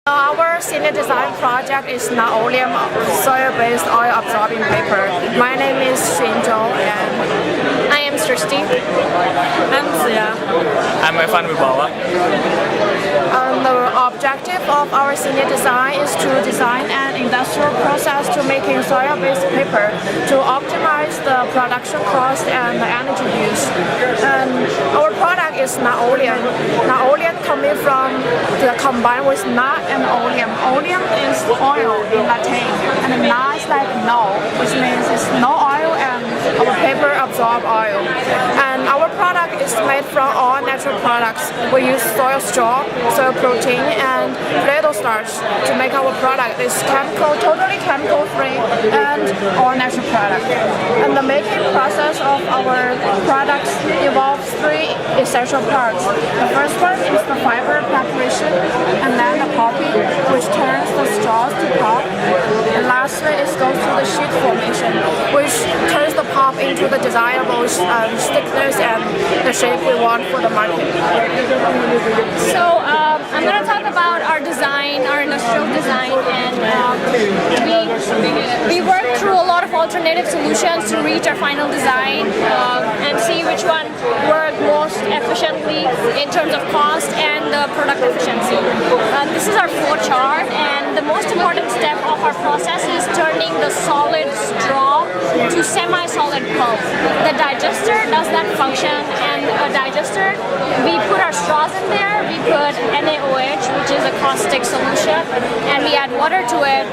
Our senior design project is NAOLEYM soil-based oil-absorbing paper. My name is Xinzhou and I am Srishti. I'm Ziya. I'm Evan Wibawa. The objective of our senior design is to design an industrial process to making soil-based paper to optimize the production cost and the energy use. And our product is NAOLEYM. NAOLEYM coming from the combined with Na and oleum. Oleum is oil in Latin, and Na is like no, which means it's no oil and our paper absorb oil. And our product is made from all natural products. We use soil straw, soil protein, and potato starch to make our product. It's totally chemical free and all natural product. And the making process of our products involves three essential parts. The first one is the fiber preparation, and then the pulping, which turns the straws to pulp. And lastly, it goes to the sheet formation, which turns the pulp into the desirable thickness and the shape we want for the market. So I'm going to talk about our design, our industrial design, and we worked through a lot of alternative solutions to reach our final design and see which one worked most efficiently in terms of cost and product efficiency. This is our flow chart, and the most important step of our process is turning the solid straw to semi-solid pulp. The digester does that function, and a digester, we put our straws in there, we put NaOH, which is a caustic solution, and we add water to it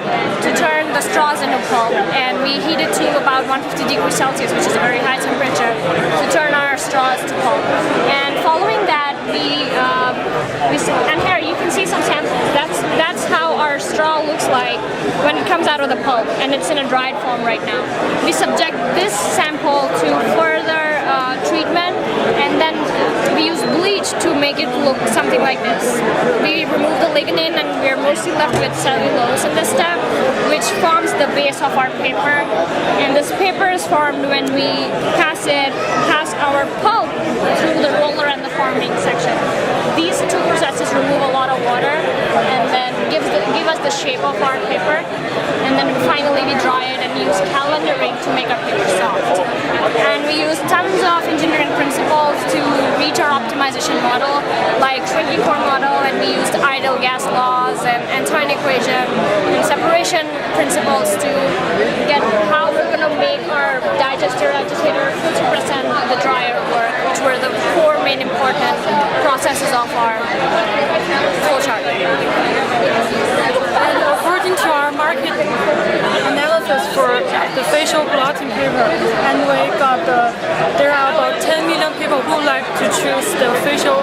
to turn the straws into pulp, and we heat it to about 150 degrees Celsius, which is a very high temperature, to turn our straws to pulp. And following that, and here you can see some samples. That's how our straw looks like when it comes out of the pulp, and it's in a dried form right now. We subject this sample to further treatment, and then we use bleach to make it look something like this. We remove the lignin, and we're mostly left with cellulose in this step, which forms the base of our paper. And this paper is formed when we pass our pulp through the roller and the forming section. These two processes remove a lot of water and then give us the shape of our paper. And then finally we dry it and use calendaring to make our paper soft. And we use tons of engineering principles to reach our optimization model, like shrinking core model, and we used ideal gas laws and Einstein equation and separation principles to get how we're going to make our digester, agitator, filter press, and the dryer work, which were the four main important processes of our flow chart. And according to our market analysis for the facial blotting paper, and we got there are about 10 million people who like to choose the facial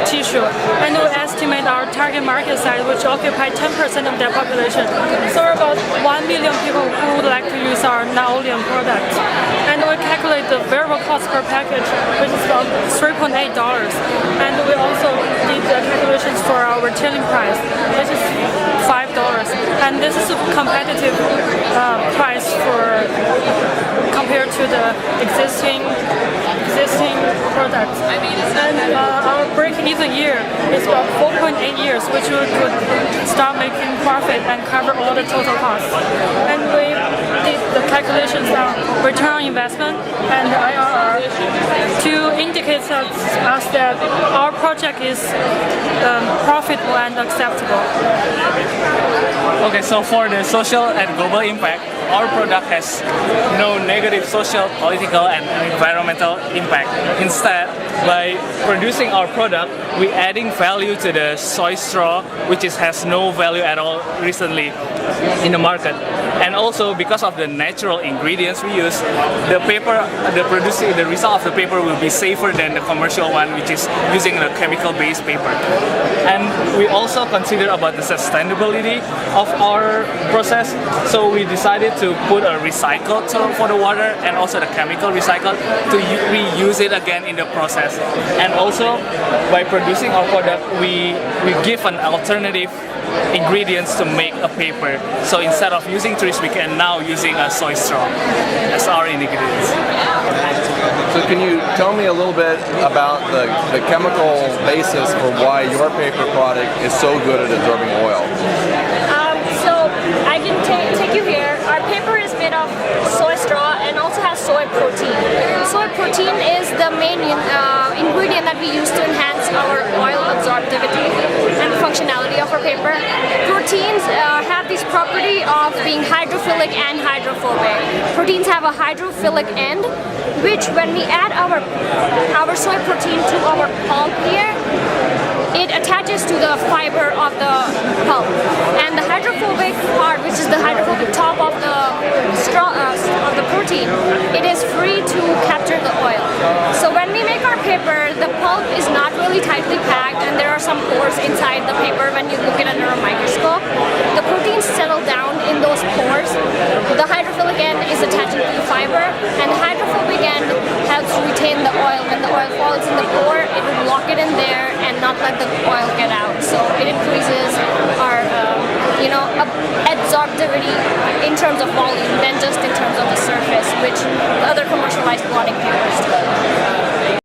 tissue, and we estimate our target market size, which occupy 10% of their population. So about 1 million people who would like to use our NAOLEYM product. And we calculate the variable cost per package, which is about $3.8. And we also did the calculations for our retailing price, which is $5. And this is a competitive price compared to the existing products. And our break-even year is about 4.8 years, which we could start making profit and cover all the total costs. And we did the calculations on return on investment and IRR to indicate us that our project is profitable and acceptable. Okay, so for the social and global impact, our product has no negative social, political, and environmental impact. Instead, by producing our product, we're adding value to the soy straw, which has no value at all recently in the market. And also, because of the natural ingredients we use, the result of the paper will be safer than the commercial one, which is using a chemical-based paper. And we also consider about the sustainability of our process, so we decided to put a recycle for the water and also the chemical recycle to reuse it again in the process. And also, by producing our product, we give an alternative ingredients to make a paper. So instead of using trees, we can now using a soy straw as our ingredients. So can you tell me a little bit about the chemical basis for why your paper product is so good at absorbing oil? So I can take you here. Our paper is made of soy straw and also has soy protein. Soy protein is the main ingredient that we use to enhance our oil absorptivity and functionality of our paper. Proteins have this property of being hydrophilic and hydrophobic. Proteins have a hydrophilic end, which when we add our soy protein to our pulp here, it attaches to the fiber of the pulp, and the hydrophobic part, which is the hydrophobic top of the straw of the protein, it is free to capture the oil. So when we make our paper, the pulp is not really tightly packed, and there are some pores inside the paper when you look at it under a microscope. The proteins settle down in those pores. The hydrophilic end is attaching to the fiber, and the hydrophobic end helps retain the oil. When the oil falls in the pore, it will lock it in there and not let the oil get out. So it increases our absorptivity in terms of volume than just in terms of the surface, which the other commercialized blotting paper